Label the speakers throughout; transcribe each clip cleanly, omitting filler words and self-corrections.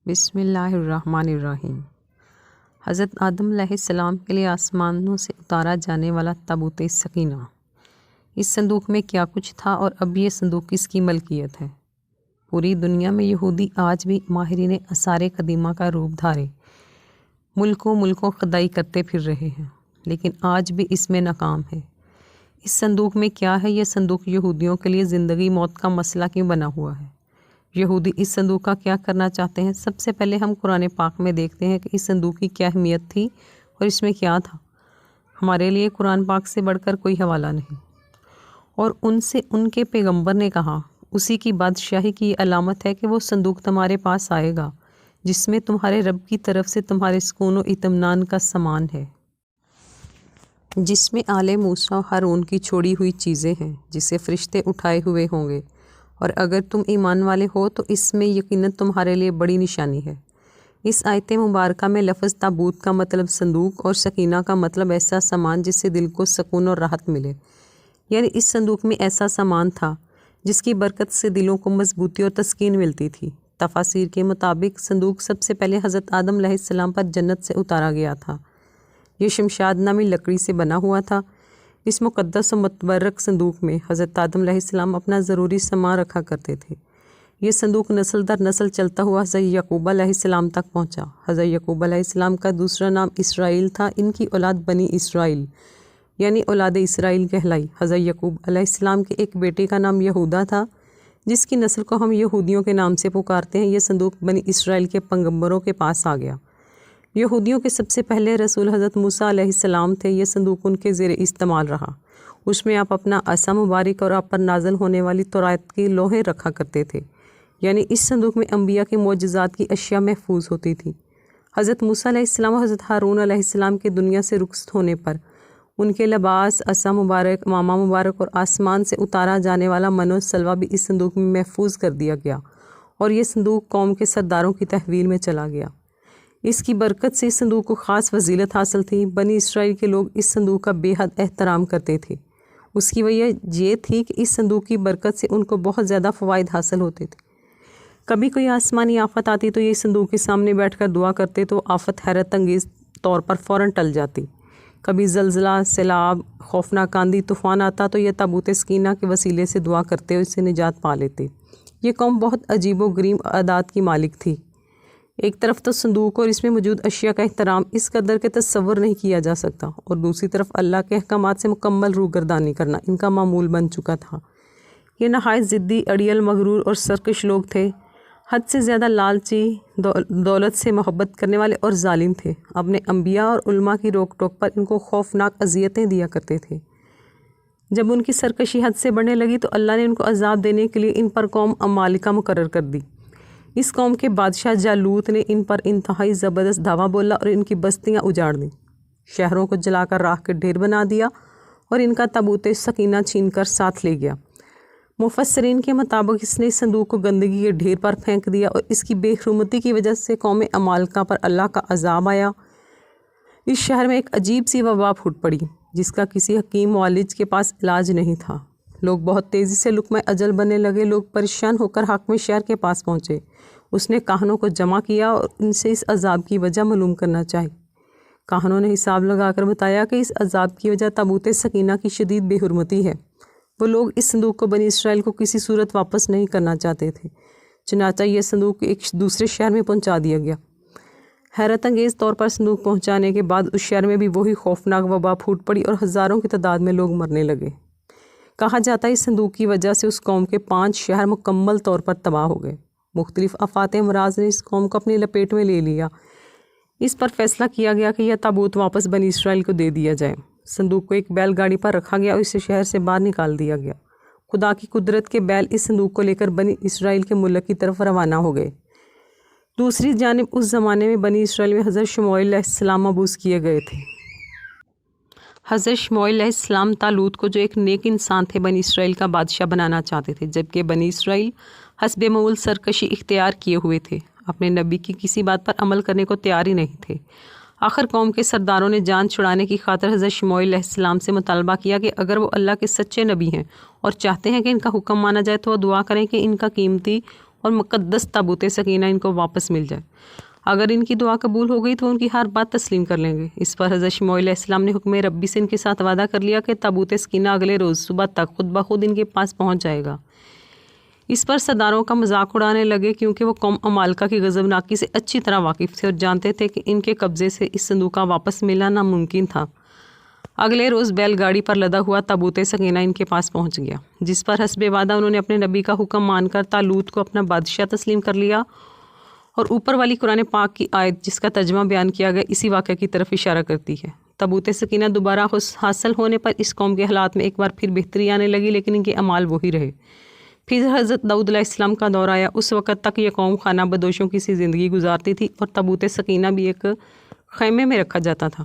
Speaker 1: بسم اللہ الرحمن الرحیم۔ حضرت آدم علیہ السلام کے لیے آسمانوں سے اتارا جانے والا تابوت سکینہ۔ اس صندوق میں کیا کچھ تھا اور اب یہ صندوق کس کی ملکیت ہے؟ پوری دنیا میں یہودی آج بھی ماہرین آثار قدیمہ کا روپ دھارے ملکوں خدائی کرتے پھر رہے ہیں، لیکن آج بھی اس میں ناکام ہے۔ اس صندوق میں کیا ہے؟ یہ صندوق یہودیوں کے لیے زندگی موت کا مسئلہ کیوں بنا ہوا ہے؟ یہودی اس صندوق کا کیا کرنا چاہتے ہیں؟ سب سے پہلے ہم قرآن پاک میں دیکھتے ہیں کہ اس صندوق کی کیا اہمیت تھی اور اس میں کیا تھا۔ ہمارے لیے قرآن پاک سے بڑھ کر کوئی حوالہ نہیں، اور ان سے ان کے پیغمبر نے کہا اسی کی بادشاہی کی یہ علامت ہے کہ وہ صندوق تمہارے پاس آئے گا جس میں تمہارے رب کی طرف سے تمہارے سکون و اطمینان کا سامان ہے، جس میں آل موسیٰ ہارون کی چھوڑی ہوئی چیزیں ہیں جسے فرشتے اٹھائے ہوئے ہوں گے، اور اگر تم ایمان والے ہو تو اس میں یقیناً تمہارے لیے بڑی نشانی ہے۔ اس آیت مبارکہ میں لفظ تابوت کا مطلب صندوق اور سکینہ کا مطلب ایسا سامان جس سے دل کو سکون اور راحت ملے، یعنی اس صندوق میں ایسا سامان تھا جس کی برکت سے دلوں کو مضبوطی اور تسکین ملتی تھی۔ تفاسیر کے مطابق صندوق سب سے پہلے حضرت آدم علیہ السلام پر جنت سے اتارا گیا تھا۔ یہ شمشاد نامی لکڑی سے بنا ہوا تھا۔ اس مقدس و متبرک صندوق میں حضرت آدم علیہ السلام اپنا ضروری سامان رکھا کرتے تھے۔ یہ صندوق نسل در نسل چلتا ہوا حضرت یعقوب علیہ السلام تک پہنچا۔ حضرت یعقوب علیہ السلام کا دوسرا نام اسرائیل تھا۔ ان کی اولاد بنی اسرائیل یعنی اولاد اسرائیل کہلائی۔ حضرت یعقوب علیہ السلام کے ایک بیٹے کا نام یہودا تھا، جس کی نسل کو ہم یہودیوں کے نام سے پکارتے ہیں۔ یہ صندوق بنی اسرائیل کے پیغمبروں کے پاس آ گیا۔ یہودیوں کے سب سے پہلے رسول حضرت موسیٰ علیہ السلام تھے۔ یہ صندوق ان کے زیر استعمال رہا۔ اس میں آپ اپنا عصا مبارک اور آپ پر نازل ہونے والی تورات کی لوحیں رکھا کرتے تھے، یعنی اس صندوق میں انبیاء کے معجزات کی اشیاء محفوظ ہوتی تھی۔ حضرت موسیٰ علیہ السلام اور حضرت ہارون علیہ السلام کے دنیا سے رخصت ہونے پر ان کے لباس، عصا مبارک، امامہ مبارک اور آسمان سے اتارا جانے والا من و سلوہ بھی اس صندوق میں محفوظ کر دیا گیا، اور یہ صندوق قوم کے سرداروں کی تحویل میں چلا گیا۔ اس کی برکت سے اس صندوق کو خاص فضیلت حاصل تھی۔ بنی اسرائیل کے لوگ اس صندوق کا بے حد احترام کرتے تھے۔ اس کی وجہ یہ تھی کہ اس صندوق کی برکت سے ان کو بہت زیادہ فوائد حاصل ہوتے تھے۔ کبھی کوئی آسمانی آفت آتی تو یہ صندوق کے سامنے بیٹھ کر دعا کرتے تو آفت حیرت انگیز طور پر فوراً ٹل جاتی۔ کبھی زلزلہ، سیلاب، خوفناک آندھی، طوفان آتا تو یہ تابوت سکینہ کے وسیلے سے دعا کرتے اور اس سے نجات پا لیتے۔ یہ قوم بہت عجیب و غریب عادات کی مالک تھی۔ ایک طرف تو صندوق اور اس میں موجود اشیاء کا احترام اس قدر کے تصور نہیں کیا جا سکتا، اور دوسری طرف اللہ کے احکامات سے مکمل روگردانی کرنا ان کا معمول بن چکا تھا۔ یہ نہایت ضدی، اڑیل، مغرور اور سرکش لوگ تھے، حد سے زیادہ لالچی، دولت سے محبت کرنے والے اور ظالم تھے۔ اپنے انبیاء اور علماء کی روک ٹوک پر ان کو خوفناک اذیتیں دیا کرتے تھے۔ جب ان کی سرکشی حد سے بڑھنے لگی تو اللہ نے ان کو عذاب دینے کے لیے ان پر قوم عمالقہ مقرر کر دی۔ اس قوم کے بادشاہ جالوت نے ان پر انتہائی زبردست دھاوا بولا اور ان کی بستیاں اجاڑ دیں، شہروں کو جلا کر راکھ کے ڈھیر بنا دیا اور ان کا تابوت سکینہ چھین کر ساتھ لے گیا۔ مفسرین کے مطابق اس نے اس صندوق کو گندگی کے ڈھیر پر پھینک دیا، اور اس کی بے حرمتی کی وجہ سے قوم عمالقہ پر اللہ کا عذاب آیا۔ اس شہر میں ایک عجیب سی وبا پھوٹ پڑی جس کا کسی حکیم معالج کے پاس علاج نہیں تھا۔ لوگ بہت تیزی سے لقمہ اجل بننے لگے۔ لوگ پریشان ہو کر حاکم شہر کے پاس پہنچے۔ اس نے کاہنوں کو جمع کیا اور ان سے اس عذاب کی وجہ معلوم کرنا چاہی۔ کاہنوں نے حساب لگا کر بتایا کہ اس عذاب کی وجہ تابوت سکینہ کی شدید بے حرمتی ہے۔ وہ لوگ اس صندوق کو بنی اسرائیل کو کسی صورت واپس نہیں کرنا چاہتے تھے، چنانچہ یہ صندوق ایک دوسرے شہر میں پہنچا دیا گیا۔ حیرت انگیز طور پر صندوق پہنچانے کے بعد اس شہر میں بھی وہی خوفناک وبا پھوٹ پڑی اور ہزاروں کی تعداد میں لوگ مرنے لگے۔ کہا جاتا ہے اس صندوق کی وجہ سے اس قوم کے 5 شہر مکمل طور پر تباہ ہو گئے۔ مختلف آفات امراض نے اس قوم کو اپنی لپیٹ میں لے لیا۔ اس پر فیصلہ کیا گیا کہ یہ تابوت واپس بنی اسرائیل کو دے دیا جائے۔ صندوق کو ایک بیل گاڑی پر رکھا گیا اور اسے شہر سے باہر نکال دیا گیا۔ خدا کی قدرت کے بیل اس صندوق کو لے کر بنی اسرائیل کے ملک کی طرف روانہ ہو گئے۔ دوسری جانب اس زمانے میں بنی اسرائیل میں حضرت شموئیل علیہ السلام مبعوث کیے گئے تھے۔ حضرت شموئیل علیہ السلام طالوت کو، جو ایک نیک انسان تھے، بنی اسرائیل کا بادشاہ بنانا چاہتے تھے، جبکہ بنی اسرائیل حسب معمول سرکشی اختیار کیے ہوئے تھے، اپنے نبی کی کسی بات پر عمل کرنے کو تیار ہی نہیں تھے۔ آخر قوم کے سرداروں نے جان چھڑانے کی خاطر حضرت شموئیل علیہ السلام سے مطالبہ کیا کہ اگر وہ اللہ کے سچے نبی ہیں اور چاہتے ہیں کہ ان کا حکم مانا جائے تو وہ دعا کریں کہ ان کا قیمتی اور مقدس تابوت سکینہ ان کو واپس مل جائے۔ اگر ان کی دعا قبول ہو گئی تو ان کی ہر بات تسلیم کر لیں گے۔ اس پر حضرت شموئیل علیہ السلام نے حکم ربی سے ان کے ساتھ وعدہ کر لیا کہ تابوت سکینہ اگلے روز صبح تک خود بخود ان کے پاس پہنچ جائے گا۔ اس پر سرداروں کا مذاق اڑانے لگے، کیونکہ وہ قوم عمالقہ کی غضبناکی سے اچھی طرح واقف تھے اور جانتے تھے کہ ان کے قبضے سے اس صندوق کا واپس ملنا ناممکن تھا۔ اگلے روز بیل گاڑی پر لدا ہوا تابوت سکینہ ان کے پاس پہنچ گیا، جس پر حسب وعدہ انہوں نے اپنے نبی کا حکم مان کر طالوت کو اپنا بادشاہ تسلیم کر لیا۔ اور اوپر والی قرآن پاک کی آیت جس کا ترجمہ بیان کیا گیا اسی واقعہ کی طرف اشارہ کرتی ہے۔ تابوت سکینہ دوبارہ حاصل ہونے پر اس قوم کے حالات میں ایک بار پھر بہتری آنے لگی، لیکن ان کے اعمال وہی رہے۔ پھر حضرت داؤد علیہ السلام کا دور آیا۔ اس وقت تک یہ قوم خانہ بدوشوں کی سی زندگی گزارتی تھی اور تابوت سکینہ بھی ایک خیمے میں رکھا جاتا تھا۔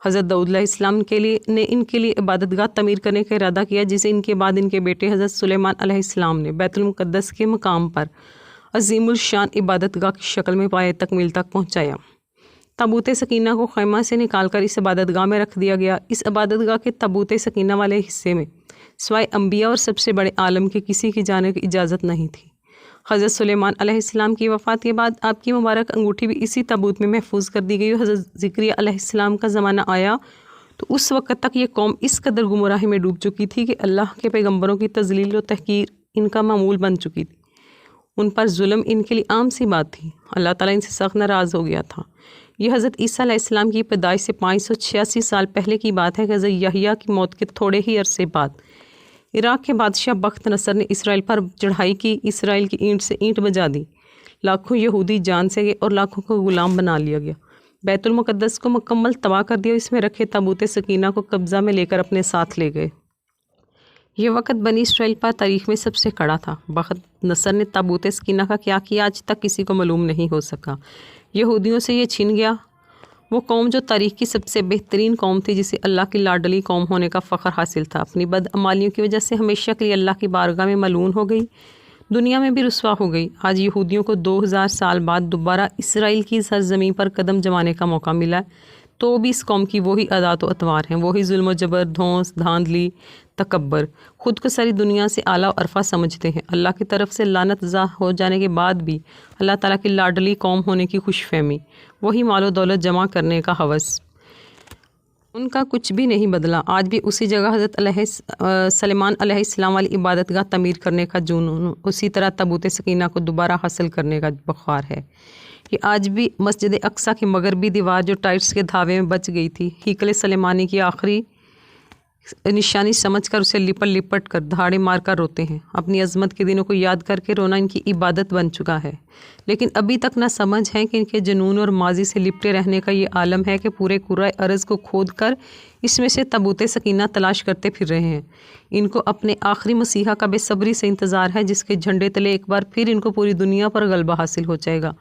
Speaker 1: حضرت داؤد علیہ السلام نے ان کے لیے عبادت گاہ تعمیر کرنے کا ارادہ کیا، جسے ان کے بعد ان کے بیٹے حضرت سلیمان علیہ السلام نے بیت المقدس کے مقام پر عظیم الشان عبادت گاہ کی شکل میں پایہ تکمیل تک پہنچایا۔ تابوت سکینہ کو خیمہ سے نکال کر اس عبادت گاہ میں رکھ دیا گیا۔ اس عبادت گاہ کے تابوت سکینہ والے حصے میں سوائے انبیاء اور سب سے بڑے عالم کے کسی کی جانے کی اجازت نہیں تھی۔ حضرت سلیمان علیہ السلام کی وفات کے بعد آپ کی مبارک انگوٹھی بھی اسی تابوت میں محفوظ کر دی گئی۔ حضرت زکریا علیہ السلام کا زمانہ آیا تو اس وقت تک یہ قوم اس قدر گمراہی میں ڈوب چکی تھی کہ اللہ کے پیغمبروں کی تذلیل و تحقیر ان کا معمول بن چکی تھی۔ ان پر ظلم ان کے لیے عام سی بات تھی۔ اللہ تعالیٰ ان سے سخت ناراض ہو گیا تھا۔ یہ حضرت عیسیٰ علیہ السلام کی پیدائش سے 586 سال پہلے کی بات ہے کہ حضرت یحییٰ کی موت کے تھوڑے ہی عرصے بعد عراق کے بادشاہ بخت نصر نے اسرائیل پر چڑھائی کی، اسرائیل کی اینٹ سے اینٹ بجا دی، لاکھوں یہودی جان سے گئے اور لاکھوں کو غلام بنا لیا گیا، بیت المقدس کو مکمل تباہ کر دیا، اس میں رکھے تابوت سکینہ کو قبضہ میں لے کر اپنے ساتھ لے گئے۔ یہ وقت بنی اسرائیل پر تاریخ میں سب سے کڑا تھا۔ بخت نصر نے تابوت سکینہ کا کیا کیا آج تک کسی کو معلوم نہیں ہو سکا۔ یہودیوں سے یہ چھن گیا۔ وہ قوم جو تاریخ کی سب سے بہترین قوم تھی، جسے اللہ کی لاڈلی قوم ہونے کا فخر حاصل تھا، اپنی بدعمالیوں کی وجہ سے ہمیشہ کے لیے اللہ کی بارگاہ میں ملعون ہو گئی، دنیا میں بھی رسوا ہو گئی۔ آج یہودیوں کو 2000 سال بعد دوبارہ اسرائیل کی سرزمین پر قدم جمانے کا موقع ملا ہے، تو بھی اس قوم کی وہی عادات و اطوار ہیں، وہی ظلم و جبر، دھونس، دھاندلی، تکبر، خود کو ساری دنیا سے اعلیٰ و عرفہ سمجھتے ہیں۔ اللہ کی طرف سے لعنت زا ہو جانے کے بعد بھی اللہ تعالیٰ کی لاڈلی قوم ہونے کی خوش فہمی، وہی مال و دولت جمع کرنے کا ہوس، ان کا کچھ بھی نہیں بدلا۔ آج بھی اسی جگہ حضرت سلیمان علیہ السلام والی عبادت گاہ تعمیر کرنے کا جنون، اسی طرح تابوت سکینہ کو دوبارہ حاصل کرنے کا بخار ہے۔ یہ آج بھی مسجد اقصیٰ کی مغربی دیوار جو ٹائٹس کے دھاوے میں بچ گئی تھی، ہیکل سلیمانی کی آخری نشانی سمجھ کر اسے لپٹ لپٹ کر دھاڑے مار کر روتے ہیں۔ اپنی عظمت کے دنوں کو یاد کر کے رونا ان کی عبادت بن چکا ہے، لیکن ابھی تک نہ سمجھ ہے کہ ان کے جنون اور ماضی سے لپٹے رہنے کا یہ عالم ہے کہ پورے کرۂ ارض کو کھود کر اس میں سے تابوت سکینہ تلاش کرتے پھر رہے ہیں۔ ان کو اپنے آخری مسیحا کا بے صبری سے انتظار ہے، جس کے جھنڈے تلے ایک بار پھر ان کو پوری دنیا پر غلبہ حاصل ہو جائے گا۔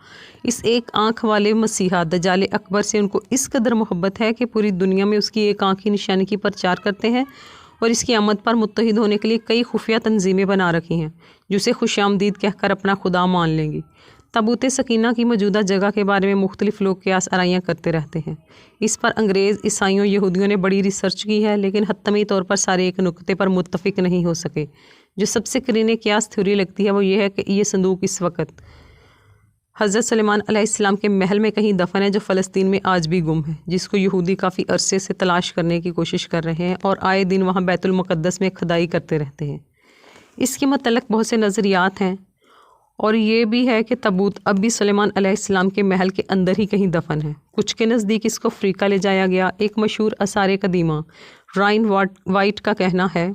Speaker 1: اس ایک آنکھ والے مسیحا دجال اکبر سے ان کو اس قدر محبت ہے کہ پوری دنیا میں اس کی ایک آنکھ کی نشانی کی پرچار کرتے ہیں اور اس کی آمد پر متحد ہونے کے لیے کئی خفیہ تنظیمیں بنا رکھی ہیں، جسے خوش آمدید کہہ کر اپنا خدا مان لیں گی۔ تابوت سکینہ کی موجودہ جگہ کے بارے میں مختلف لوگ قیاس آرائیاں کرتے رہتے ہیں۔ اس پر انگریز، عیسائیوں، یہودیوں نے بڑی ریسرچ کی ہے، لیکن حتمی طور پر سارے ایک نقطے پر متفق نہیں ہو سکے۔ جو سب سے قرینے قیاس تھیوری لگتی ہے وہ یہ ہے کہ یہ صندوق اس وقت حضرت سلیمان علیہ السلام کے محل میں کہیں دفن ہے، جو فلسطین میں آج بھی گم ہے، جس کو یہودی کافی عرصے سے تلاش کرنے کی کوشش کر رہے ہیں اور آئے دن وہاں بیت المقدس میں کھدائی کرتے رہتے ہیں۔ اس کے متعلق بہت سے نظریات ہیں، اور یہ بھی ہے کہ تابوت اب بھی سلیمان علیہ السلام کے محل کے اندر ہی کہیں دفن ہے۔ کچھ کے نزدیک اس کو افریقہ لے جایا گیا۔ ایک مشہور آثار قدیمہ رائن وائٹ کا کہنا ہے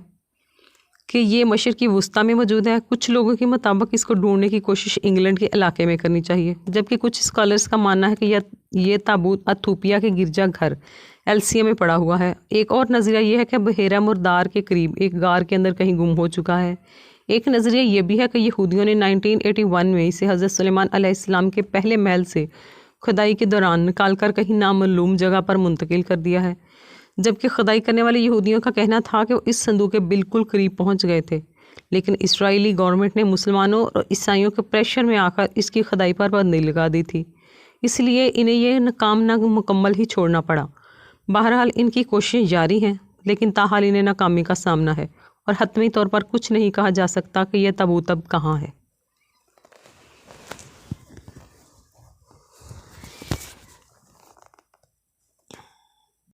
Speaker 1: کہ یہ مشرقی وسطیٰ میں موجود ہے۔ کچھ لوگوں کے مطابق اس کو ڈھونڈنے کی کوشش انگلینڈ کے علاقے میں کرنی چاہیے، جبکہ کچھ اسکالرز کا ماننا ہے کہ یہ تابوت ایتھوپیا کے گرجا گھر ایلسیا میں پڑا ہوا ہے۔ ایک اور نظریہ یہ ہے کہ بحیرہ مردار کے قریب ایک غار کے اندر کہیں گم ہو چکا ہے۔ ایک نظریہ یہ بھی ہے کہ یہودیوں نے 1981 میں اسے حضرت سلیمان علیہ السلام کے پہلے محل سے کھدائی کے دوران نکال کر کہیں نامعلوم جگہ پر منتقل کر دیا ہے، جبکہ کھدائی کرنے والے یہودیوں کا کہنا تھا کہ وہ اس صندوق کے بالکل قریب پہنچ گئے تھے، لیکن اسرائیلی گورنمنٹ نے مسلمانوں اور عیسائیوں کے پریشر میں آ کر اس کی کھدائی پر پابندی لگا دی تھی، اس لیے انہیں یہ کام نامکمل ہی چھوڑنا پڑا۔ بہرحال ان کی کوششیں جاری ہیں، لیکن تاحال انہیں ناکامی کا سامنا ہے، اور حتمی طور پر کچھ نہیں کہا جا سکتا کہ یہ تابوت اب کہاں ہے۔